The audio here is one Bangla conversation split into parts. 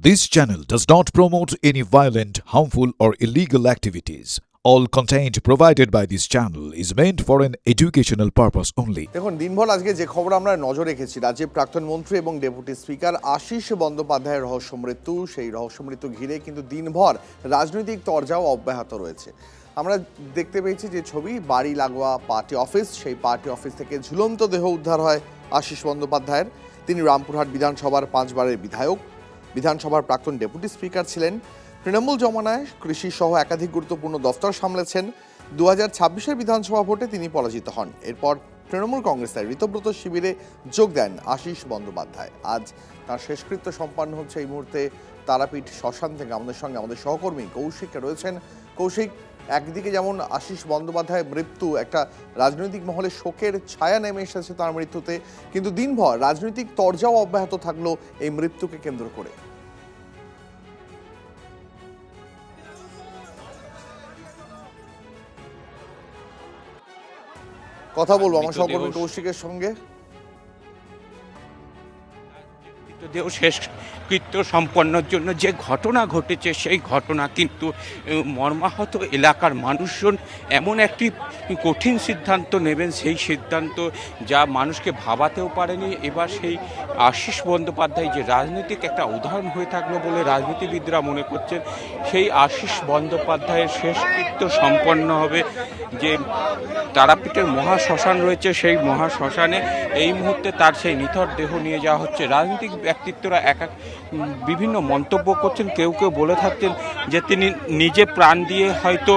This channel does not promote any violent, harmful, or illegal activities. All content provided by this channel is meant for an educational purpose only. দেখুন দিনভর আজকে যে খবর আমরা নজর রেখেছি, রাজ্যের প্রাক্তন মন্ত্রী এবং ডেপুটি স্পিকার আশিস বন্দ্যোপাধ্যায়ের রহস্য মৃত্যু, সেই রহস্য মৃত্যু ঘিরে কিন্তু দিনভর রাজনৈতিক তরজাও অব্যাহত রয়েছে। আমরা দেখতে পেয়েছি যে ছবি, বাড়ি লাগোয়া পার্টি অফিস, সেই পার্টি অফিস থেকে ঝুলন্ত দেহ উদ্ধার হয় আশিস বন্দ্যোপাধ্যায়ের। তিনি রামপুরহাট বিধানসভার 5 বারের বিধায়ক, বিধানসভার প্রাক্তন ডেপুটি স্পিকার ছিলেন। তৃণমূল জমানায় কৃষি সহ একাধিক গুরুত্বপূর্ণ দফতর সামলেছেন। 2026-এর বিধানসভা ভোটে তিনি পরাজিত হন। এরপর তৃণমূল কংগ্রেসের ঋতব্রত শিবিরে যোগ দেন আশিস বন্দ্যোপাধ্যায়। আজ তার শেষকৃত্য সম্পন্ন হচ্ছে। এই মুহূর্তে তারাপীঠ শ্মশান থেকে আমাদের সঙ্গে আমাদের সহকর্মী কৌশিক রয়েছেন। কৌশিক, একদিকে যেমন আশিস বন্দ্যোপাধ্যায়ের মৃত্যু, একটা রাজনৈতিক মহলে শোকের ছায়া নেমে এসেছে তার মৃত্যুতে, কিন্তু দিনভর রাজনৈতিক তরজাও অব্যাহত থাকলো এই মৃত্যুকে কেন্দ্র করে। কথা বলবো আমার সহকর্মী কৌশিকের সঙ্গে। দেহ শেষকৃত্য সম্পন্নের জন্য যে ঘটনা ঘটেছে, সেই ঘটনা কিন্তু মর্মাহত এলাকার মানুষজন এমন একটি কঠিন সিদ্ধান্ত নেবেন, সেই সিদ্ধান্ত যা মানুষকে ভাবাতেও পারেনি। এবার সেই আশিস বন্দ্যোপাধ্যায় যে রাজনৈতিক একটা উদাহরণ হয়ে থাকলো বলে রাজনীতিবিদরা মনে করছেন, সেই আশিস বন্দ্যোপাধ্যায়ের শেষকৃত্য সম্পন্ন হবে যে তারাপীঠের মহাশ্মশান রয়েছে, সেই মহাশ্মশানে এই মুহূর্তে তার সেই নিথর দেহ নিয়ে যাওয়া হচ্ছে। রাজনৈতিক ব্যক্তিত্বরা বিভিন্ন মন্তব্য করছেন। কেউ কেউ বলে থাকছেন যে তিনি নিজে প্রাণ দিয়ে হয়তো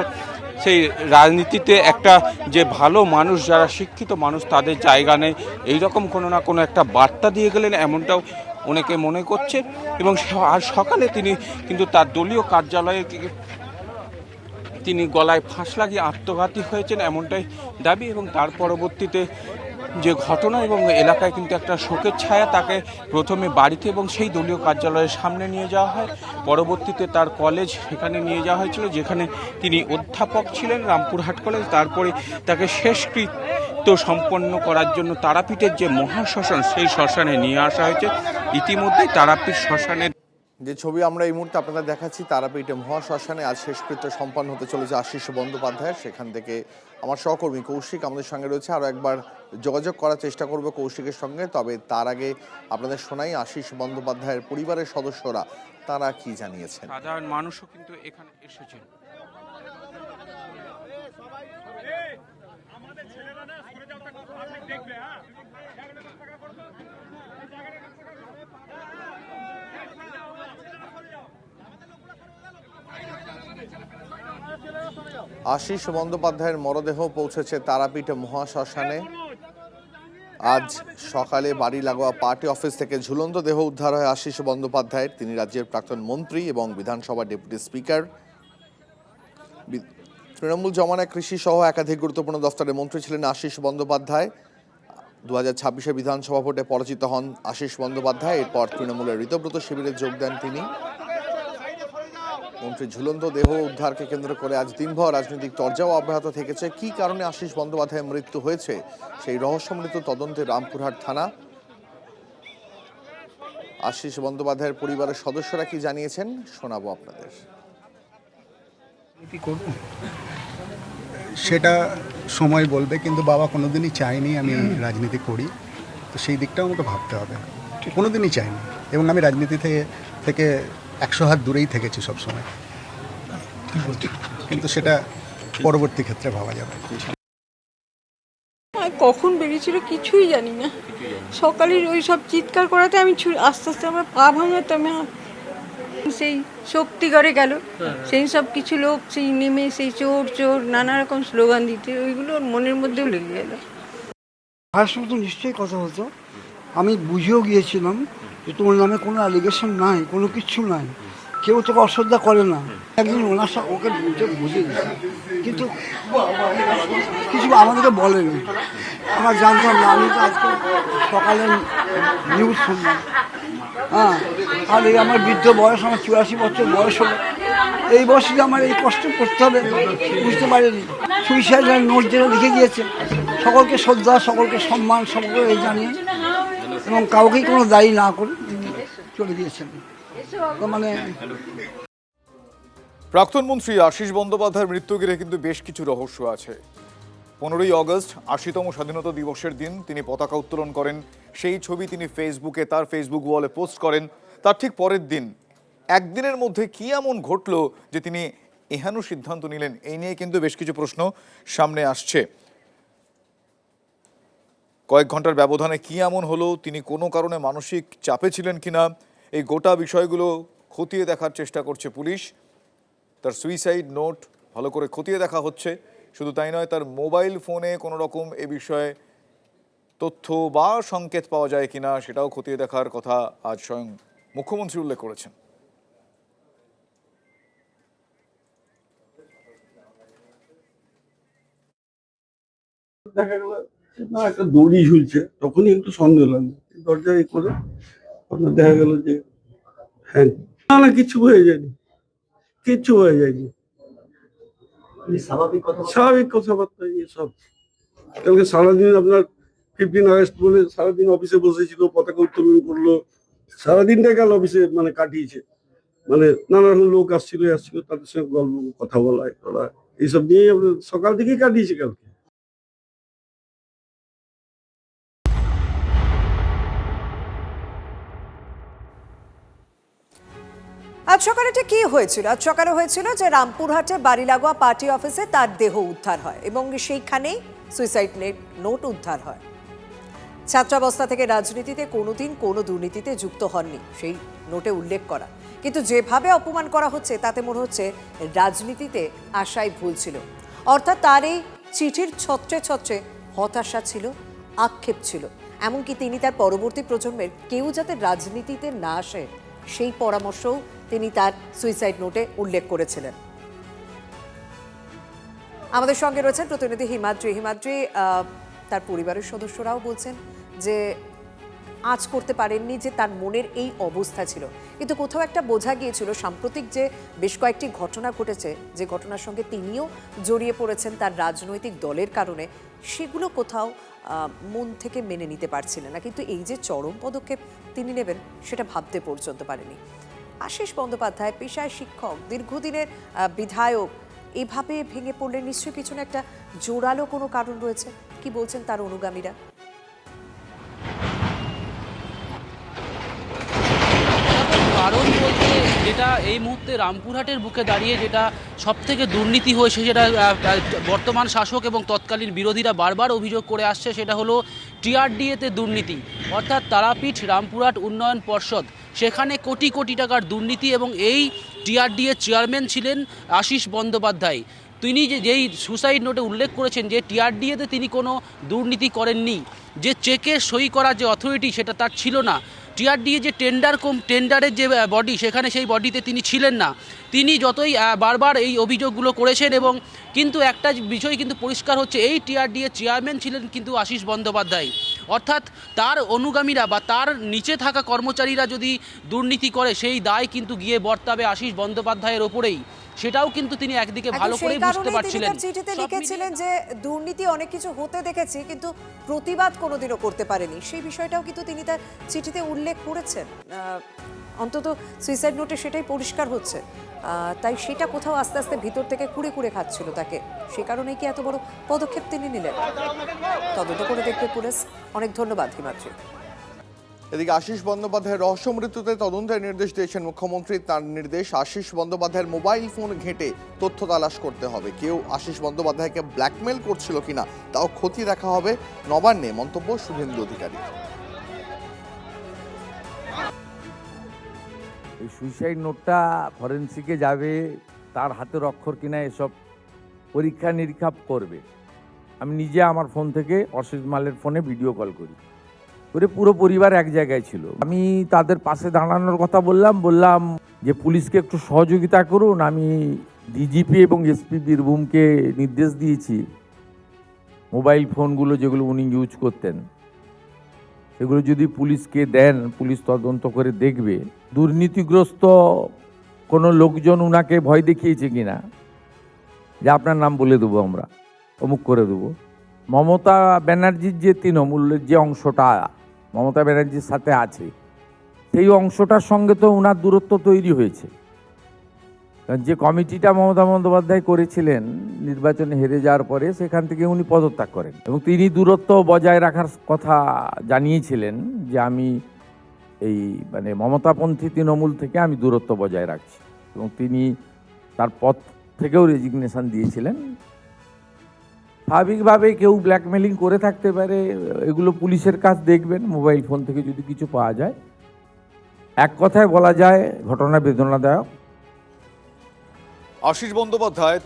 সেই রাজনীতিতে একটা যে ভালো মানুষ, যারা শিক্ষিত মানুষ তাদের জায়গা নেই, এইরকম কোনো না কোনো একটা বার্তা দিয়ে গেলেন, এমনটাও অনেকে মনে করছে। এবং আজ সকালে তিনি কিন্তু তার দলীয় কার্যালয়ে তিনি গলায় ফাঁস লাগিয়ে আত্মঘাতী হয়েছেন, এমনটাই দাবি। এবং তার পরবর্তীতে যে ঘটনা এবং এলাকায় কিন্তু একটা শোকের ছায়া, তাকে প্রথমে বাড়িতে এবং সেই দলীয় কার্যালয়ের সামনে নিয়ে যাওয়া হয়। পরবর্তীতে তার কলেজ সেখানে নিয়ে যাওয়া হয়েছিল, যেখানে তিনি অধ্যাপক ছিলেন, রামপুরহাট কলেজ। তারপরে তাকে শেষকৃত্য সম্পন্ন করার জন্য তারাপীঠের যে মহাশ্মশান, সেই শ্মশানে নিয়ে আসা হয়েছে। ইতিমধ্যেই তারাপীঠ শ্মশানের যে ছবি আমরা এই মুহূর্তে আপনাদের দেখাচ্ছি, তারাপীঠে মহাশ্মশানে আজ শেষকৃত্য সম্পন্ন হতে চলেছে আশিস বন্দ্যোপাধ্যায়ের। সেখান থেকে আমার সহকর্মী কৌশিক আমাদের সঙ্গে রয়েছে। আরও একবার যোগাযোগ করার চেষ্টা করব কৌশিকের সঙ্গে। তবে তার আগে আপনাদের শোনাই আশিস বন্দ্যোপাধ্যায়ের পরিবারের সদস্যরা তারা কি জানিয়েছেন। সাধারণ মানুষও কিন্তু এখানে এসেছেন। আশিস বন্দ্যোপাধ্যায়ের মরদেহ পৌঁছেছে তারাপীঠ মহাশ্মশানে। আজ সকালে বাড়ি লাগোয়া পার্টি অফিস থেকে ঝুলন্ত দেহ উদ্ধার হয় আশিস বন্দ্যোপাধ্যায়ের। তিনি রাজ্যের প্রাক্তন মন্ত্রী এবং বিধানসভা ডেপুটি স্পিকার। তৃণমূল জমানায় কৃষি সহ একাধিক গুরুত্বপূর্ণ দফতরের মন্ত্রী ছিলেন আশিস বন্দ্যোপাধ্যায়। 2026-এর বিধানসভা ভোটে পরাজিত হন আশিস বন্দ্যোপাধ্যায়। এরপর তৃণমূলের ঋতব্রত শিবিরে যোগ দেন তিনি। মন্ত্রীর ঝুলন্ত দেহ উদ্ধারকে কেন্দ্র করে আজ দিনভর রাজনৈতিক তরজাও অব্যাহত থেকেছে। কি কারণে আশিস বন্দ্যোপাধ্যায়ের মৃত্যু হয়েছে, সেই রহস্য মৃত্যু তদন্তে রামপুরহাট থানা। আশিস বন্দ্যোপাধ্যায়ের পরিবারের সদস্যরা কি জানিয়েছেন শোনাবো আপনাদের। সেটা সময় বলবে, কিন্তু বাবা কোনোদিনই চায়নি আমি রাজনীতি করি, তো সেই দিকটাও আমাকে ভাবতে হবে। কোনোদিনই চাইনি, এবং আমি রাজনীতি থেকে 100 হাত দূরেই থেকেছি সবসময়, কিন্তু সেটা পরবর্তী ক্ষেত্রে ভাবা যাবে। কখন বেরিয়েছিল কিছুই জানি না। সকালের ওই সব চিৎকার করাতে আমি আস্তে আস্তে আমার পা ভাঙাতে আমি সেই শক্তিগড়ে গেল, সেই সব কিছু লোক সেই নেমে সেই চোর চোর নানা রকম স্লোগান দিতে, ওইগুলো মনের মধ্যেও লেগে গেল। ভাইয়ের সঙ্গে তো নিশ্চয়ই কথা হতো। আমি বুঝেও গিয়েছিলাম যে তোমার নামে কোনো অ্যালিগেশন নাই, কোনো কিচ্ছু নাই, কেউ তোকে অশ্রদ্ধা করে না। একদিন ওনার ওকে বুঝে গেছে, কিন্তু কিছু আমাদেরকে বলেনি, আমরা জানতাম না। আমি তো আজকে সকালে নিউজ শুনলাম। আর এই আমার বৃদ্ধ বয়স, আমার 84 বছর বয়স হলো। এই বয়সে আমার এই কষ্ট করতে হবে বুঝতে পারিনি। সুইসাইড নোট যেটা লিখে গিয়েছে, সকলকে শ্রদ্ধা, সকলকে সম্মান, সকলকে এই জানিয়ে, এবং কাউকেই কোনো দায়ী না করে চলে গিয়েছেন। তো মানে প্রাক্তন মন্ত্রী আশিস বন্দ্যোপাধ্যায়ের মৃত্যু ঘিরে কিন্তু বেশ কিছু রহস্য আছে। 15ই অগস্ট ৮০তম স্বাধীনতা দিবসের দিন তিনি পতাকা উত্তোলন করেন। সেই ছবি তিনি ফেসবুকে তার ফেসবুক ওয়ালে পোস্ট করেন। তার ঠিক পরের দিন একদিনের মধ্যে কি এমন ঘটলো যে তিনি এহেন সিদ্ধান্ত নিলেন, এই নিয়ে কিন্তু বেশ কিছু প্রশ্ন সামনে আসছে। কয়েক ঘন্টার ব্যবধানে কি এমন হলো, তিনি কোনো কারণে মানসিক চাপে ছিলেন কিনা, এই গোটা বিষয়গুলো খতিয়ে দেখার চেষ্টা করছে পুলিশ। তার সুইসাইড নোট ভালো করে খতিয়ে দেখা হচ্ছে। শুধু তাই নয়, তার মোবাইল ফোনে কোনো রকম এ বিষয়ে তথ্য বা সংকেত পাওয়া যায় কিনা সেটাও খতিয়ে দেখার কথা আজ স্বয়ং মুখ্যমন্ত্রী উল্লেখ করেছেন। দেখা গেল না একটা দড়ি ঝুলছে, তখনই একটু সন্দেহ লাগলো, দরজা করে আপনার দেখা গেল যে হ্যাঁ, না কিছু হয়ে যায়নি, কিচ্ছু হয়ে যায়নি, স্বাভাবিক কথাবার্তা সব। কালকে সারাদিন আপনার 15 আগস্ট বলে সারাদিন অফিসে বসেছিল, পতাকা উত্তোলন করলো, সারাদিনটা গেল অফিসে মানে কাটিয়েছে, মানে নানা রকম লোক আসছিল তাদের সঙ্গে গল্প কথা বলা করা এইসব নিয়েই সকাল থেকেই কাটিয়েছে কালকে। আজ সকালে ঠিক কি হয়েছিল? আজ সকালে হয়েছিল যে রামপুরহাটে বাড়ি লাগোয়া পার্টি অফিসে তার দেহ উদ্ধার হয় এবং সেইখানেই সুইসাইড নোট উদ্ধার হয়। ছাত্রাবস্থা থেকে রাজনীতিতে কোনোদিন কোনো দুর্নীতিতে যুক্ত হননি, সেই নোটে উল্লেখ করা, কিন্তু যেভাবে অপমান করা হচ্ছে তাতে মনে হচ্ছে রাজনীতিতে আশাই ভুল ছিল। অর্থাৎ তার এই চিঠির ছত্রে ছত্রে হতাশা ছিল, আক্ষেপ ছিল, এমনকি তিনি তার পরবর্তী প্রজন্মের কেউ যাতে রাজনীতিতে না আসে সেই পরামর্শও তিনি তার সুইসাইড নোটে উল্লেখ করেছিলেন। আমাদের সঙ্গে রয়েছেন প্রতিনিধি হিমাদ্রি। হিমাদ্রি, তার পরিবারের সদস্যরাও বলছেন যে আজ করতে পারেননি, যে তার মনের এই অবস্থা ছিল, কিন্তু কোথাও একটা বোঝা গিয়েছিল সাম্প্রতিক যে বেশ কয়েকটি ঘটনা ঘটেছে, যে ঘটনার সঙ্গে তিনিও জড়িয়ে পড়েছেন তার রাজনৈতিক দলের কারণে, সেগুলো কোথাও মন থেকে মেনে নিতে পারছিলেন না, কিন্তু এই যে চরম পদক্ষেপ তিনি নেবেন সেটা ভাবতে পর্যন্ত পারেনি। আশিস বন্দ্যোপাধ্যায় পেশায় শিক্ষক, দীর্ঘদিনের বিধায়ক, এভাবে ভেঙে পড়লে নিশ্চয়ই পিছনে একটা জোরালো কোনো কারণ রয়েছে। কি বলছেন তার অনুগামীরা? কারণ বলতে যেটা এই মুহূর্তে রামপুরহাটের বুকে দাঁড়িয়ে যেটা সবথেকে দুর্নীতি হয়েছে, যেটা বর্তমান শাসক এবং তৎকালীন বিরোধীরা বারবার অভিযোগ করে আসছে, সেটা হলো টিআরডিএতে দুর্নীতি। অর্থাৎ তারাপীঠ রামপুরহাট উন্নয়ন পর্ষদ, সেখানে কোটি কোটি টাকার দুর্নীতি, এবং এই টিআরডিএ চেয়ারম্যান ছিলেন আশিস বন্দ্যোপাধ্যায়। তিনি যেই সুসাইড নোটে উল্লেখ করেছেন যে টিআরডিএতে তিনি কোনো দুর্নীতি করেননি, যে চেকে সই করা যে অথরিটি সেটা তার ছিল না, টিআরডিএ যে টেন্ডারের যে বডি সেখানে সেই বডিতে তিনি ছিলেন না। তিনি যতই বারবার এই অভিযোগগুলো করেছেন, এবং কিন্তু একটা বিষয় কিন্তু পরিষ্কার হচ্ছে, এই টিআরডিএ চেয়ারম্যান ছিলেন কিন্তু আশিস বন্দ্যোপাধ্যায়। অর্থাৎ তার অনুগামীরা বা তার নিচে থাকা কর্মচারীরা যদি দুর্নীতি করে সেই দায় কিন্তু গিয়ে বর্তাবে আশিস বন্দ্যোপাধ্যায়ের ওপরেই। সেটাও কিন্তু তিনি একদিকে ভালো করে বুঝতে পারছিলেন। তিনি চিঠিতে লিখেছিলেন যে দুর্নীতি অনেক কিছু হতে দেখেছি, কিন্তু প্রতিবাদ কোনোদিনও করতে পারেনি, সেই বিষয়টাও কিন্তু তিনি তার চিঠিতে উল্লেখ করেছেন। অন্তত সুইসাইড নোটে সেটাই পরিষ্কার হচ্ছে। তাই সেটা কোথাও আস্তে আস্তে ভিতর থেকে কুড়ে কুড়ে খাচ্ছিল তাকে, সে কারণেই কি এত বড় পদক্ষেপ তিনি নিলেন? তদন্ত করে দেখবে পুলিশ। অনেক ধন্যবাদ হিমাদ্রি। এদিকে আশিস বন্দ্যোপাধ্যায়ের রহস্য মৃত্যুতে তদন্তের নির্দেশ দিয়েছেন মুখ্যমন্ত্রী। তার নির্দেশ, আশিস বন্দ্যোপাধ্যায়ের মোবাইল ফোন ঘেঁটে তথ্য তালাশ করতে হবে। কেউ আশিস বন্দ্যোপাধ্যায়কে ব্ল্যাকমেল করছিল কিনা তাও খতিয়ে দেখা হবে। নবান্নে মন্তব্য শুভেন্দু অধিকারী। এই সুইসাইড নোটটা ফরেন্সিকে যাবে, তার হাতের অক্ষর কিনা এসব পরীক্ষা নিরীক্ষা করবে। আমি নিজে আমার ফোন থেকে অসিত মালের ফোনে ভিডিও কল করি, করে পুরো পরিবার এক জায়গায় ছিল। আমি তাদের পাশে দাঁড়ানোর কথা বললাম যে পুলিশকে একটু সহযোগিতা করুন। আমি ডিজিপি এবং এসপি বীরভূমকে নির্দেশ দিয়েছি, মোবাইল ফোনগুলো যেগুলো উনি ইউজ করতেন সেগুলো যদি পুলিশকে দেন, পুলিশ তদন্ত করে দেখবে দুর্নীতিগ্রস্ত কোনো লোকজন উনাকে ভয় দেখিয়েছে কিনা, যে আপনার নাম বলে দেবো, আমরা অমুক করে দেবো। মমতা ব্যানার্জির যে তৃণমূলের যে অংশটা মমতা ব্যানার্জির সাথে আছে, সেই অংশটার সঙ্গে তো ওনার দূরত্ব তৈরি হয়েছে। কারণ যে কমিটিটা মমতা বন্দ্যোপাধ্যায় করেছিলেন নির্বাচনে হেরে যাওয়ার পরে, সেখান থেকে উনি পদত্যাগ করেন এবং তিনি দূরত্ব বজায় রাখার কথা জানিয়েছিলেন যে আমি এই মানে মমতাপন্থী তৃণমূল থেকে আমি দূরত্ব বজায় রাখছি, এবং তিনি তার পদ থেকেও রেজিগনেশন দিয়েছিলেন। স্বাভাবিকভাবে কেউ ব্ল্যাকমেলিং করে থাকতে পারে, এগুলো পুলিশের কাজ দেখবেন, মোবাইল ফোন থেকে যদি কিছু পাওয়া যায়। এক কথায় বলা যায় ঘটনা বেদনাদায়ক। আশিস বন্দ্যোপাধ্যায়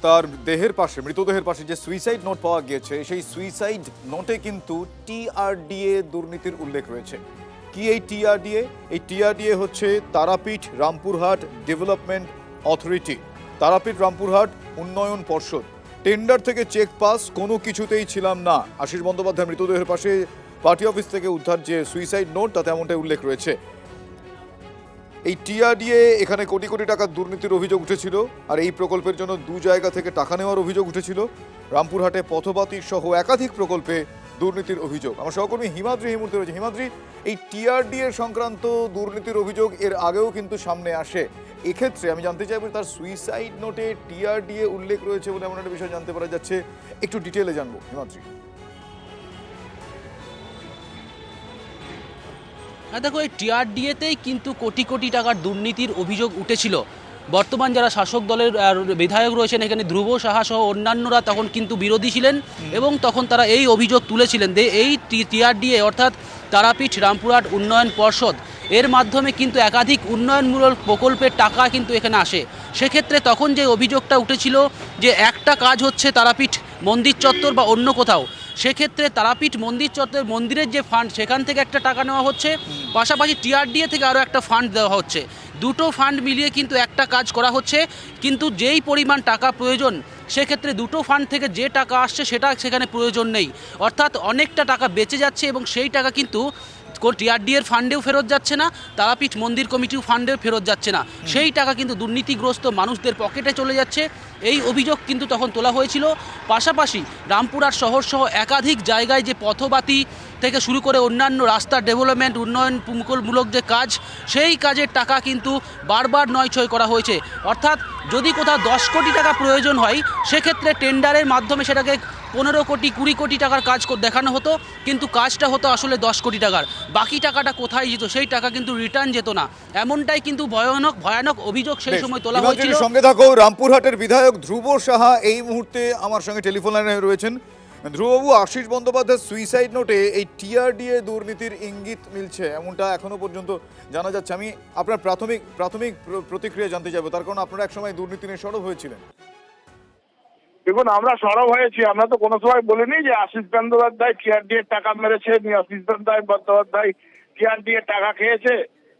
তার দেহের পাশে, মৃতদেহের পাশে যে সুইসাইড নোট পাওয়া গিয়েছে, সেই সুইসাইড নোটে কিন্তু টিআরডিএ দুর্নীতির উল্লেখ রয়েছে। কি এই টিআরডিএ? এই টিআরডিএ হচ্ছে তারাপীঠ রামপুরহাট ডেভেলপমেন্ট অথরিটি, তারাপীঠ রামপুরহাট উন্নয়ন পর্ষদ। টেন্ডার থেকে চেক পাস কোনো কিছুতেই ছিলাম না। আশিস বন্দ্যোপাধ্যায় মৃতদেহের পাশে পার্টি অফিস থেকে উদ্ধার যে সুইসাইড নোট, তাতে এমনটাই উল্লেখ রয়েছে। এই টিআরডিএ এখানে কোটি কোটি টাকার দুর্নীতির অভিযোগ উঠেছিল, আর এই প্রকল্পের জন্য 2 জায়গা থেকে টাকা নেওয়ার অভিযোগ উঠেছিল। রামপুরহাটে পথবাতি সহ একাধিক প্রকল্পে দুর্নীতির অভিযোগ। আমার সহকর্মী হিমাদ্রি এই মুহূর্তে রয়েছে। হিমাদ্রি, এই টিআরডিএ সংক্রান্ত দুর্নীতির অভিযোগ এর আগেও কিন্তু সামনে আসে। এক্ষেত্রে আমি জানতে চাইব, তার সুইসাইড নোটে টিআরডিএ উল্লেখ রয়েছে বলে এমন একটা বিষয় জানতে পারা যাচ্ছে, একটু ডিটেলে জানবো হিমাদ্রি। দেখো, এই টিআরডিএতেই কিন্তু কোটি কোটি টাকার দুর্নীতির অভিযোগ উঠেছিল। বর্তমান যারা শাসক দলের বিধায়ক রয়েছেন এখানে, ধ্রুব সাহা সহ অন্যান্যরা তখন কিন্তু বিরোধী ছিলেন এবং তখন তারা এই অভিযোগ তুলেছিলেন যে এই টিআরডিএ অর্থাৎ তারাপীঠ রামপুরহাট উন্নয়ন পর্ষদ, এর মাধ্যমে কিন্তু একাধিক উন্নয়নমূলক প্রকল্পের টাকা কিন্তু এখানে আসে। সেক্ষেত্রে তখন যে অভিযোগটা উঠেছিল যে একটা কাজ হচ্ছে তারাপীঠ মন্দির চত্বর বা অন্য কোথাও, সেক্ষেত্রে তারাপীঠ মন্দির চত্বর মন্দিরের যে ফান্ড সেখান থেকে একটা টাকা নেওয়া হচ্ছে, পাশাপাশি টিআরডিএ থেকে আরও একটা ফান্ড দেওয়া হচ্ছে। দুটো ফান্ড মিলিয়ে কিন্তু একটা কাজ করা হচ্ছে, কিন্তু যেই পরিমাণ টাকা প্রয়োজন সেক্ষেত্রে দুটো ফান্ড থেকে যে টাকা আসছে সেটা সেখানে প্রয়োজন নেই, অর্থাৎ অনেকটা টাকা বেঁচে যাচ্ছে এবং সেই টাকা কিন্তু টিআরডিএর ফান্ডেও ফেরত যাচ্ছে না, তারাপীঠ মন্দির কমিটিও ফান্ডেও ফেরত যাচ্ছে না, সেই টাকা কিন্তু দুর্নীতিগ্রস্ত মানুষদের পকেটে চলে যাচ্ছে। এই অভিযোগ কিন্তু তখন তোলা হয়েছিল। পাশাপাশি রামপুরহাট শহর সহ একাধিক জায়গায় যে পথবাতি থেকে শুরু করে অন্যান্য রাস্তার ডেভেলপমেন্ট উন্নয়নমূলক যে কাজ, সেই কাজের টাকা কিন্তু বারবার নয়ছয় করা হয়েছে। অর্থাৎ যদি কোথাও 10 কোটি টাকা প্রয়োজন হয় সেক্ষেত্রে টেন্ডারের মাধ্যমে সেটাকে 15 কোটি 20 কোটি টাকার কাজ দেখানো হতো, কিন্তু কাজটা হতো আসলে 10 কোটি টাকার। বাকি টাকাটা কোথায় যেত? সেই টাকা কিন্তু রিটার্ন যেত না। এমনটাই কিন্তু ভয়ানক অভিযোগ সেই সময় তোলা হয়েছিল। সঙ্গে থাকো, রামপুরহাটের বিধায়ক ধ্রুব সাহা এই মুহূর্তে আমার সঙ্গে টেলিফোন লাইনে রয়েছেন। ধ্রুববাবু, আশিস বন্দ্যোপাধ্যায়ের সুইসাইড নোটে এই টিআরডিএ দুর্নীতির ইঙ্গিত মিলছে, এমনটা এখনো পর্যন্ত জানা যাচ্ছে। আমি আপনার প্রাথমিক প্রতিক্রিয়া জানতে চাইবো, তার কারণ আপনারা একসময় দুর্নীতি নিয়ে সরব হয়েছিলেন। দেখুন, আমরা সরব হয়েছি, আমরা তো কোনো সময় বলিনি যে আশিস বন্দ্যোপাধ্যায় টিআরডিএ টাকা মেরেছে, আশিস বন্দ্যোপাধ্যায় টিআরডিএ টাকা খেয়েছে।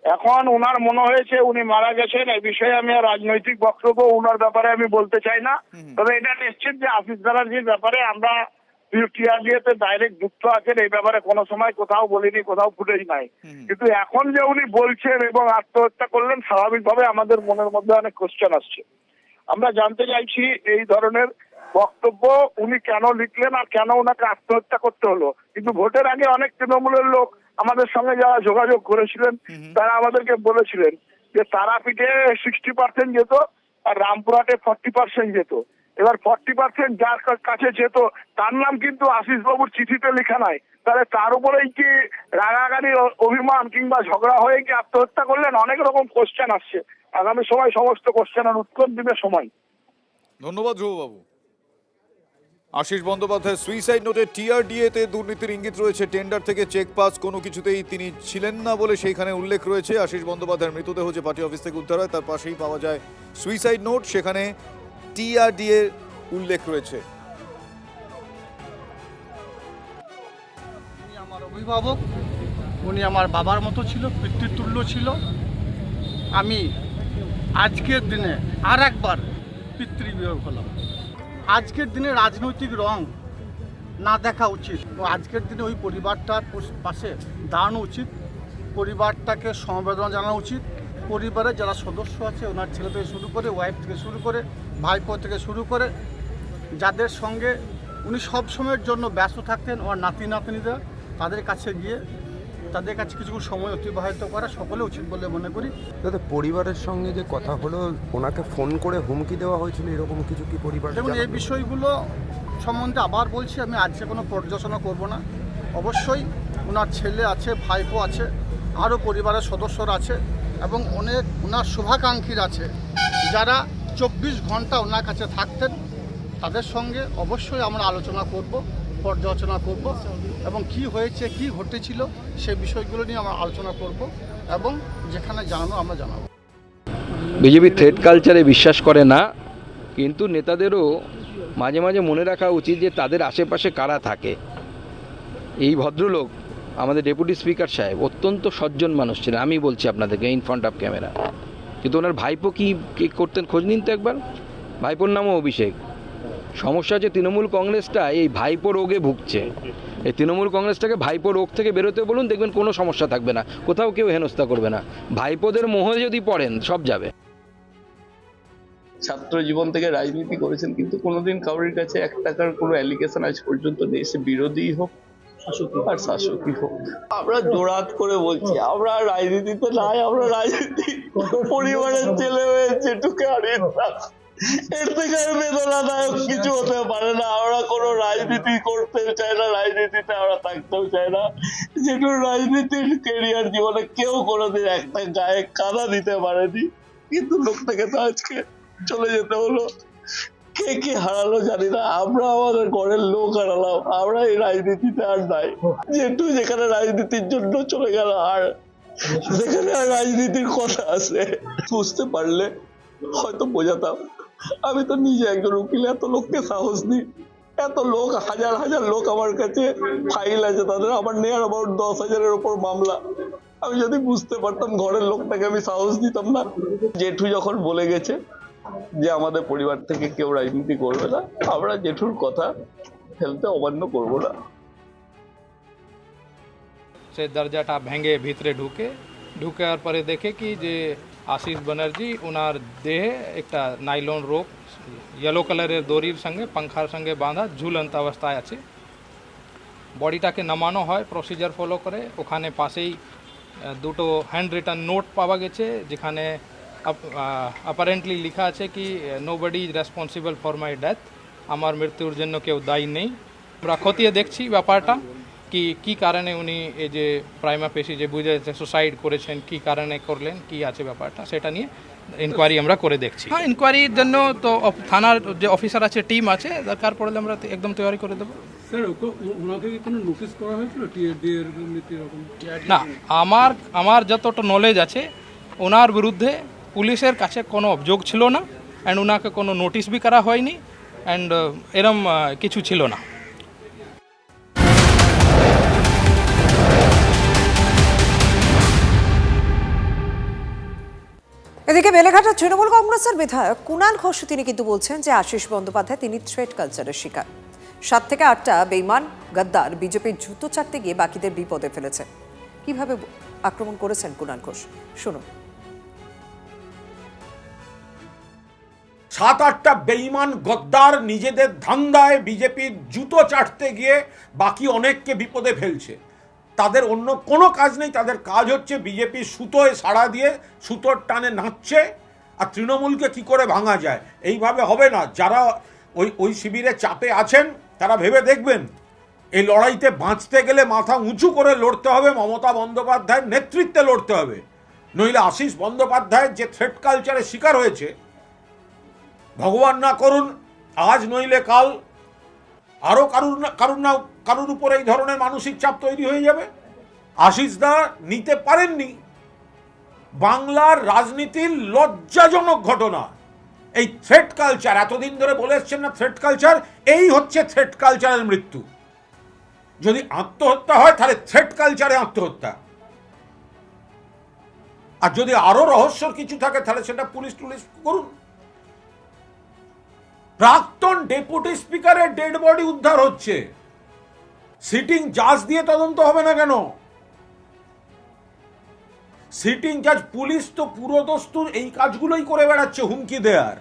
এখন ওনার মনে হয়েছে উনি মারা গেছেন, এই বিষয়ে আমি আর রাজনৈতিক বক্তব্য ওনার ব্যাপারে আমি বলতে চাই না। তবে এটা নিশ্চিত যে আশিস ব্যানার্জির ব্যাপারে আমরা টিআরডিএতে ডাইরেক্ট যুক্ত আছেন, এই ব্যাপারে কোনো সময় কোথাও বলিনি, কোথাও ফুটেজ নাই। কিন্তু এখন যে উনি বলছেন এবং আত্মহত্যা করলেন, স্বাভাবিকভাবে আমাদের মনের মধ্যে অনেক কোশ্চেন আসছে। আমরা জানতে চাইছি এই ধরনের বক্তব্য উনি কেন লিখলেন আর কেন ওনাকে আত্মহত্যা করতে হলো। কিন্তু ভোটের আগে অনেক তৃণমূলের লোক আমাদের সঙ্গে যারা যোগাযোগ করেছিলেন তারা আমাদেরকে বলেছিলেন যে তারাপীঠে 60% যেত আর রামপুরহাটে 40% যেত। এবার 40% যার কাছে যেত তার নাম কিন্তু আশিস বাবুর চিঠিতে লেখা নাই, তাহলে তার উপরেই কি রাগারাগি অভিমান কিংবা ঝগড়া হয়ে কি আত্মহত্যা করলেন? অনেক রকম কোশ্চেন আসছে। আগামী সময় সমস্ত কোশ্চেনের উত্তর দিবে সময়। ধন্যবাদ ধ্রুববাবু। আশিস বন্দ্যোপাধ্যায় সুইসাইড নোটে টিআরডিএতে দুর্নীতির ইঙ্গিত রয়েছে, টেন্ডার থেকে চেক পাস কোনো কিছুতেই তিনি ছিলেন না বলে সেইখানে উল্লেখ রয়েছে। আশিস বন্দ্যোপাধ্যায়ের মৃতদেহ যে পার্টি অফিস থেকে উদ্ধার হয় তার পাশেই পাওয়া যায় সুইসাইড নোট, সেখানে টিআরডিএ উল্লেখ রয়েছে। উনি আমার অভিভাবক, উনি আমার বাবার মতো ছিল, পিতৃতুল্য ছিল। আমি আজকের দিনে আর একবার পিতৃবিয়োগ হলাম। আজকের দিনে রাজনৈতিক রং না দেখা উচিত। আজকের দিনে ওই পরিবারটার পাশে দাঁড়ানো উচিত, পরিবারটাকে সমবেদনা জানানো উচিত। পরিবারের যারা সদস্য আছে, ওনার ছেলে থেকে শুরু করে, ওয়াইফ থেকে শুরু করে, ভাইপো থেকে শুরু করে, যাদের সঙ্গে উনি সব সময়ের জন্য ব্যস্ত থাকতেন, ওর নাতি নাতনিরা, তাদের কাছে গিয়ে তাদের কাছে কিছু সময় অতিবাহিত করা সকলে উচিত বলে মনে করি। দাদা পরিবারের সঙ্গে যে কথা হলো, ওনাকে ফোন করে হুমকি দেওয়া হয়েছিল, এরকম কিছু কি পরিবার? দেখুন, এই বিষয়গুলো সম্বন্ধে আবার বলছি, আমি আজকে কোনো পর্যালোচনা করব না। অবশ্যই ওনার ছেলে আছে, ভাইপো আছে, আরও পরিবারের সদস্যরা আছে এবং অনেক ওনার শুভাকাঙ্ক্ষীর আছে যারা 24 ঘন্টা ওনার কাছে থাকতেন। তাদের সঙ্গে অবশ্যই আমরা আলোচনা করব, পর্যালোচনা করব এবং কি হয়েছে, কি ঘটেছিল সেই বিষয়গুলো নিয়ে আমরা আলোচনা করব এবং যেখানে জানানো আমরা জানাবো। বিজেপি থ্রেড কালচারে বিশ্বাস করে না, কিন্তু নেতাদেরও মাঝে মাঝে মনে রাখা উচিত যে তাদের আশেপাশে কারা থাকে। এই ভদ্রলোক আমাদের ডেপুটি স্পিকার সাহেব অত্যন্ত সজ্জন মানুষ ছিলেন, আমি বলছি আপনাদেরকে ইন ফ্রন্ট অফ ক্যামেরা। কিন্তু ওনার ভাইপো কি করতেন খোঁজ নিন তো একবার। ভাইপোর নামও অভিষেক। সমস্যা হচ্ছে তৃণমূল কংগ্রেসটা এই ভাইপো রোগে ভুগছে। এই তৃণমূল কংগ্রেসটাকে ভাইপো রোগ থেকে বেরোতে বলুন, দেখবেন কোনো সমস্যা থাকবে না, কোথাও কেউ হেনস্থা করবে না। ভাইপোদের মোহে যদি পড়েন সব যাবে। ছাত্র জীবন থেকে রাজনীতি করেছেন, কিন্তু কোনোদিন কারোর কাছে 1 টাকার কোনো অ্যালিগেশন আজ পর্যন্ত নেই, সে বিরোধী হোক আর শাসকই হোক। আমরা জোরাত করে বলছি, আমরা রাজনীতিতে নাই, আমরা রাজনীতি পরিবারের ছেলে হয়ে যেটুকু হারিয়ে এর থেকে আর বেদনাদায়ক কিছু হতে পারে না। আমরা কোনো রাজনীতি করতেও চাই না, রাজনীতিতে আমরা থাকতেও চাই না। যেটুকু রাজনীতির কেরিয়ার জীবনে কেউ কোনোদিন একটা গায়ে কাদা দিতে পারেনি, কিন্তু লোকটাকে তো আজকে চলে যেতে হলো। কে কে হারালো জানি না, আমরা আমাদের ঘরের লোক হারালাম। আমরা এই রাজনীতিতে আর নাই, যেহেতু যেখানে রাজনীতির জন্য চলে গেল, আর যেখানে আর রাজনীতির কথা আছে বুঝতে পারলে হয়তো বোঝাতাম। আমি তো নিজে একজন উকিল, এত লোককে সাহস দিই, এত লোক, হাজার হাজার লোক আমার কাছে ফাইল আছে তাদের, আমার নিয়ার অ্যাবাউট 10,000-এর উপর মামলা। আমি যদি বুঝতে পারতাম ঘরের লোকটাকে আমি সাহস দিতাম না। জেঠু যখন বলে গেছে যে আমাদের পরিবার থেকে কেউ রাজনীতি করবে না, আমরা জেঠুর কথা ফেলতে অমান্য করব না। সে দরজাটা ভেঙে ভিতরে ঢুকার পরে দেখে কি যে আশিস ব্যানার্জি ওনার দেহে একটা নাইলন রোপ ইয়েলো কালারের দড়ির সঙ্গে পাংখার সঙ্গে বাঁধা ঝুলন্ত অবস্থায় আছে। বডিটাকে নামানো হয় প্রসিজার ফলো করে। ওখানে পাশেই দুটো হ্যান্ড রিটার্ন নোট পাওয়া গেছে, যেখানে অ্যাপারেন্টলি লেখা আছে কি nobody is responsible for my death, আমার মৃত্যুর জন্য কেউ দায়ী নেই। আমরা খতিয়ে দেখছি ব্যাপারটা কি কারণে উনি এই যে প্রাইমা পেশি যে বুঝে যাচ্ছে সুসাইড করেছেন, কি কারণে করলেন, কি আছে ব্যাপারটা, সেটা নিয়ে ইনকোয়ারি আমরা করে দেখছি। হ্যাঁ, ইনকোয়ারির জন্য তো থানার যে অফিসার আছে, টিম আছে, দরকার পড়লে আমরা একদম তৈরি করে দেবো। না, আমার যতটা নলেজ আছে ওনার বিরুদ্ধে পুলিশের কাছে কোনো অভিযোগ ছিল না, অ্যান্ড ওনাকে কোনো নোটিশ বি করা হয়নি, অ্যান্ড এরম কিছু ছিল না। এদিকে বেলেঘাটার তৃণমূল কংগ্রেসের বিধায়ক কুণাল ঘোষ তিনি কিন্তু বলছেন যে আশিস বন্দ্যোপাধ্যায় তিনি থ্রেট কালচারের শিকার। 7 থেকে 8টা বেইমান গদ্দার বিজেপির জুতো চাটতে গিয়ে বাকিদের বিপদে ফেলেছে। কিভাবে আক্রমণ করেছেন কুণাল ঘোষ, শুনুন। 7-8টা বেইমান গদ্দার নিজেদের ধান্দায় বিজেপির জুতো চাটতে গিয়ে বাকি অনেককে বিপদে ফেলছে। তাদের অন্য কোনো কাজ নেই, তাদের কাজ হচ্ছে বিজেপির সুতোয় সাড়া দিয়ে সুতোর টানে নাচছে আর তৃণমূলকে কি করে ভাঙা যায়। এইভাবে হবে না। যারা ওই শিবিরে চাপে আছেন তারা ভেবে দেখবেন, এই লড়াইতে বাঁচতে গেলে মাথা উঁচু করে লড়তে হবে, মমতা বন্দ্যোপাধ্যায়ের নেতৃত্বে লড়তে হবে। নইলে আশিস বন্দ্যোপাধ্যায় যে থ্রেট কালচারের শিকার হয়েছে, ভগবান না করুন আজ নইলে কাল আরও কারুর উপর এই ধরনের মানসিক চাপ তৈরি হয়ে যাবে। আশিস দা নিতে পারেননি বাংলার রাজনীতির লজ্জাজনক ঘটনা। এই থ্রেট কালচার এতদিন ধরে বলে এসছেন না, থ্রেট কালচার, এই হচ্ছে থ্রেট কালচারের মৃত্যু। যদি আত্মহত্যা হয় তাহলে থ্রেট কালচারে আত্মহত্যা, আর যদি আরো রহস্যর কিছু থাকে তাহলে সেটা পুলিশ করুন। প্রাক্তন ডেপুটি স্পিকারের ডেড বডি উদ্ধার হচ্ছে, সিটিং জাজ দিয়ে তদন্ত হবে না কেন? সিটিং জাজ পুলিশ তো পুরো দস্তুর এই কাজগুলোই করে বেড়াচ্ছে, হুমকি দেয়ার।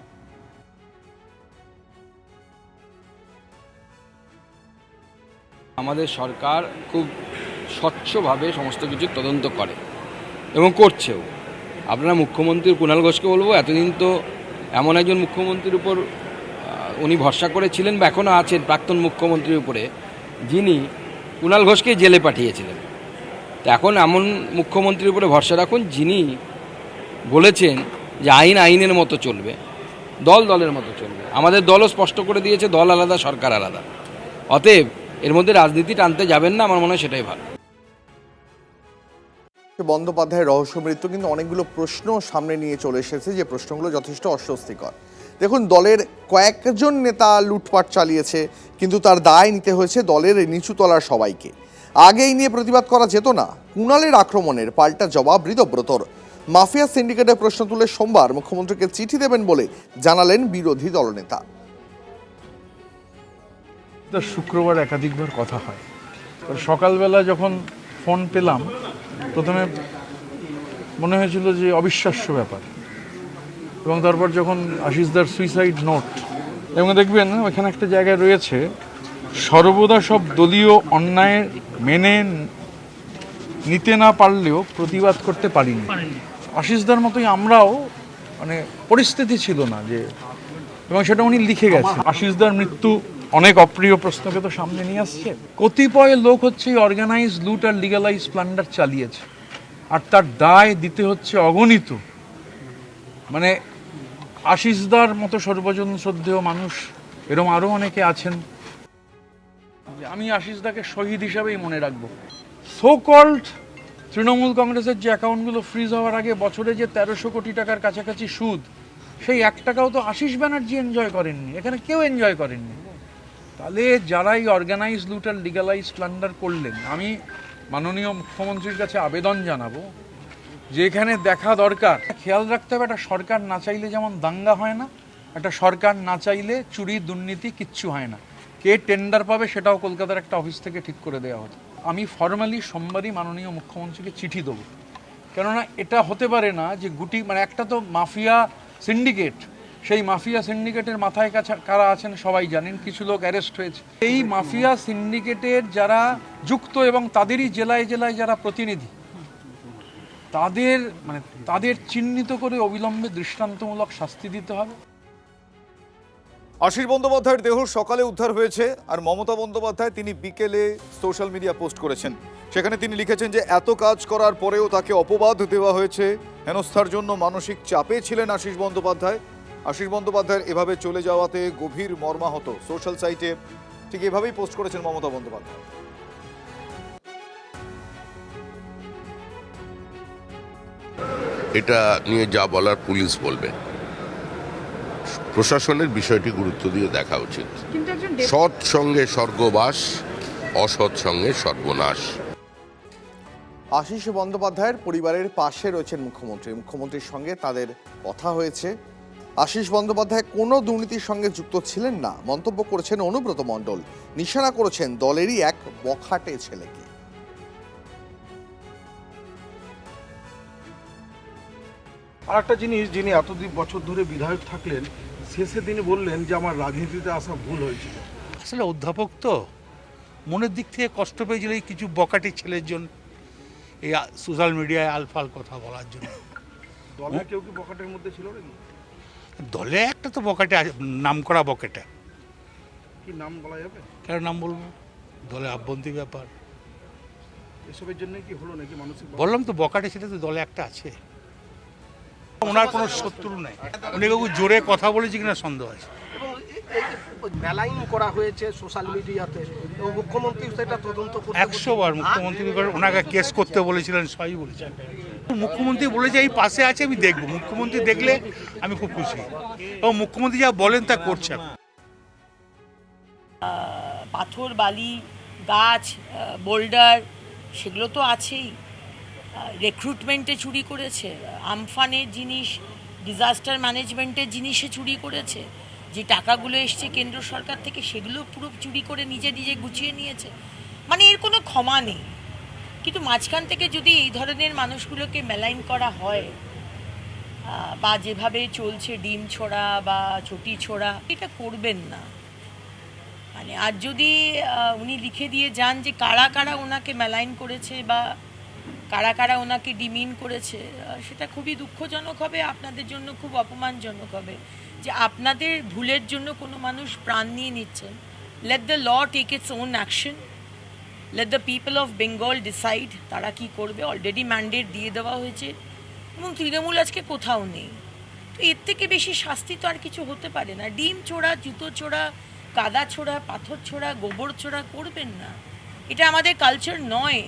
আমাদের সরকার খুব স্বচ্ছভাবে সমস্ত কিছু তদন্ত করে এবং করছেও। আপনারা মুখ্যমন্ত্রী কুণাল ঘোষকে বলবো, এতদিন তো এমন একজন মুখ্যমন্ত্রীর উপর উনি ভরসা করেছিলেন বা এখনও আছেন প্রাক্তন মুখ্যমন্ত্রীর উপরে, যিনি কুণাল ঘোষকে জেলে পাঠিয়েছিলেন। তো এখন এমন মুখ্যমন্ত্রীর উপরে ভরসা রাখুন যিনি বলেছেন যে আইন আইনের মতো চলবে, দল দলের মতো চলবে। আমাদের দলও স্পষ্ট করে দিয়েছে দল আলাদা সরকার আলাদা, অতএব এর মধ্যে রাজনীতি টানতে যাবেন না, আমার মনে হয় সেটাই ভালো। বন্দ্যোপাধ্যায়ের রহস্য মৃত্যু কিন্তু অনেকগুলো প্রশ্ন সামনে নিয়ে চলে এসেছে, যে প্রশ্নগুলো যথেষ্ট অস্বস্তিকর। দেখুন, দলের কয়েকজন নেতা লুটপাট চালিয়েছে, কিন্তু তার দায় নিতে হয়েছে দলের নিচু তলার সবাইকে। আগে এই নিয়ে প্রতিবাদ করা যেত না। কুণালের আক্রমণের পাল্টা জবাব ঋতব্রতর। মাফিয়া সিন্ডিকেটের প্রশ্ন তুলে সোমবার মুখ্যমন্ত্রীকে চিঠি দেবেন বলে জানালেন বিরোধী দলনেতা। শুক্রবার একাধিকবার কথা হয়। সকালবেলা যখন ফোন পেলাম, প্রথমে মনে হয়েছিল যে অবিশ্বাস্য ব্যাপার, এবং তারপর যখন আশিসদার সুইসাইড নোট, এবং দেখবেন ওইখানে একটা জায়গায় রয়েছে সর্বদা সব দলীয় অন্যায় মেনে নিতে না পারলেও প্রতিবাদ করতে পারিনি। আশিসদার মতোই আমরাও, মানে পরিস্থিতি ছিল না যে, এবং সেটা উনি লিখে গেছেন। আশিসদার মৃত্যু অনেক অপ্রিয় প্রশ্নকে তো সামনে নিয়ে আসছে। কতিপয় লোক হচ্ছে অর্গানাইজ লুট আর লিগালাইজ প্লান্ডার চালিয়েছে, আর তার দায় দিতে হচ্ছে অগণিত। মানে আশিসদার মতো সর্বজন শ্রদ্ধেয় মানুষ এরকম আরও অনেকে আছেন। আমি আশিসদাকে শহীদ হিসাবেই মনে রাখবো। সো কল্ড তৃণমূল কংগ্রেসের যে অ্যাকাউন্টগুলো ফ্রিজ হওয়ার আগে বছরে যে 1300 কোটি টাকার কাছাকাছি সুদ, সেই 1 টাকাও তো আশিস ব্যানার্জি এনজয় করেননি, এখানে কেউ এনজয় করেননি। তাহলে যারাই অর্গানাইজ লুট আর লিগালাইজ প্লান্ডার করলেন, আমি মাননীয় মুখ্যমন্ত্রীর কাছে আবেদন জানাবো যে এখানে দেখা দরকার, খেয়াল রাখতে হবে একটা সরকার না চাইলে যেমন দাঙ্গা হয় না, একটা সরকার না চাইলে চুরি দুর্নীতি কিচ্ছু হয় না। কে টেন্ডার পাবে সেটাও কলকাতার একটা অফিস থেকে ঠিক করে দেওয়া হতো। আমি ফর্মালি সোমবারই মাননীয় মুখ্যমন্ত্রীকে চিঠি দেবো, কেননা এটা হতে পারে না যে মানে একটা তো মাফিয়া সিন্ডিকেট, সেই মাফিয়া সিন্ডিকেটের মাথায় কারা আছেন সবাই জানেন, কিছু লোক অ্যারেস্ট হয়েছে। এই মাফিয়া সিন্ডিকেটের যারা যুক্ত এবং তাদেরই জেলায় জেলায় যারা প্রতিনিধি, তাদের চিহ্নিত করে অবিলম্বে দৃষ্টান্তমূলক শাস্তি দিতে হবে। আশিস বন্দ্যোপাধ্যায়ের দেহ সকালে উদ্ধার হয়েছে, আর মমতা বন্দ্যোপাধ্যায় তিনি বিকেলে সোশ্যাল মিডিয়া পোস্ট করেছেন। সেখানে তিনি লিখেছেন যে এত কাজ করার পরেও তাকে অপবাদ দেওয়া হয়েছে, হেনস্থার জন্য মানসিক চাপে ছিলেন আশিস বন্দ্যোপাধ্যায়। আশিস বন্দ্যোপাধ্যায়ের এভাবে চলে যাওয়াতে গভীর মর্মাহত। সোশ্যাল সাইটে ঠিক এভাবেই পোস্ট করেছেন মমতা বন্দ্যোপাধ্যায়। এটা নিয়ে যা বলার পুলিশ বলবে, প্রশাসনের বিষয়টি গুরুত্ব দিয়ে দেখা উচিত। সৎ সঙ্গে স্বর্গবাস, অসৎ সঙ্গে সর্বনাশ। আশিস বন্দ্যোপাধ্যায়ের পরিবারের পাশে রয়েছেন মুখ্যমন্ত্রীর সঙ্গে তাদের কথা হয়েছে। আশিস বন্দ্যোপাধ্যায় কোনো দুর্নীতির সঙ্গে যুক্ত ছিলেন না মন্তব্য করেছেন অনুব্রত মণ্ডল। নিশানা করেছেন দলেরই এক বখাটে ছেলেকে। আর একটা জিনিস, যিনি এতদিন বছর ধরে বিধায়ক থাকলেন, শেষে তিনি বললেন যে আমার রাজনীতিতে আসা ভুল হয়েছিল। আসলে অধ্যাপক তো মনের দিক থেকে কষ্ট পেয়েছিল এই কিছু বকাটি ছেলের জন্য, এই সোশ্যাল মিডিয়ায় আলফাল কথা বলার জন্য। দলে কেউ কি বকাটের মধ্যে ছিল নাকি? দলে একটা তো বকাটে, নাম করা বকেটা। কি নাম বলা যাবে? কেন নাম বলবো? দলে আভ্যন্তরীণ ব্যাপার। এসবের জন্য কি হলো নাকি মানসিক? বললাম তো বকাটে ছেলে তো দলে একটা আছে। ওনার কোনো শত্রু নেই, উনি কাউকে জোরে কথা বলেছে কিনা সন্দেহ আছে। মেলাইন করা হয়েছে সোশ্যাল মিডিয়াতে, এবং মুখ্যমন্ত্রী সেটা তদন্ত করতে 100 বার মুখ্যমন্ত্রী ওনাকে কেস করতে বলেছিলেন, সবই বলেছেন। মুখ্যমন্ত্রী বলেছে এই পাশে আছে, আমি দেখবো। মুখ্যমন্ত্রী দেখলে আমি খুব খুশি, এবং মুখ্যমন্ত্রী যা বলেন তা করছেন। পাথর, বালি, গাছ, বোল্ডার, সেগুলো তো আছেই। রিক্রুটমেন্টে চুরি করেছে, আমফানের জিনিস, ডিজাস্টার ম্যানেজমেন্টের জিনিসে চুরি করেছে। যে টাকাগুলো এসছে কেন্দ্র সরকার থেকে সেগুলো পুরো চুরি করে নিজে নিজে গুছিয়ে নিয়েছে। মানে এর কোনো ক্ষমা নেই। কিন্তু মাঝখান থেকে যদি এই ধরনের মানুষগুলোকে মেলাইন করা হয়, বা যেভাবে চলছে ডিম ছোড়া বা চটি ছোড়া, এটা করবেন না। মানে আর যদি উনি লিখে দিয়ে যান যে কারা কারা ওনাকে মেলাইন করেছে বা কারা কারা ওনাকে ডিমিন করেছে, সেটা খুবই দুঃখজনক হবে, আপনাদের জন্য খুব অপমানজনক হবে যে আপনাদের ভুলের জন্য কোনো মানুষ প্রাণ নিয়ে নিচ্ছেন। Let the law take its own action, let the people of Bengal decide তারা কি করবে। অলরেডি ম্যান্ডেট দিয়ে দেওয়া হয়েছে এবং তৃণমূল আজকে কোথাও নেই। তো এর থেকে বেশি শাস্তি তো আর কিছু হতে পারে না। ডিম ছোড়া, জুতো ছোড়া, কাদা ছোড়া, পাথর ছোড়া, গোবর ছোড়া করবেন না, এটা আমাদের কালচার নয়।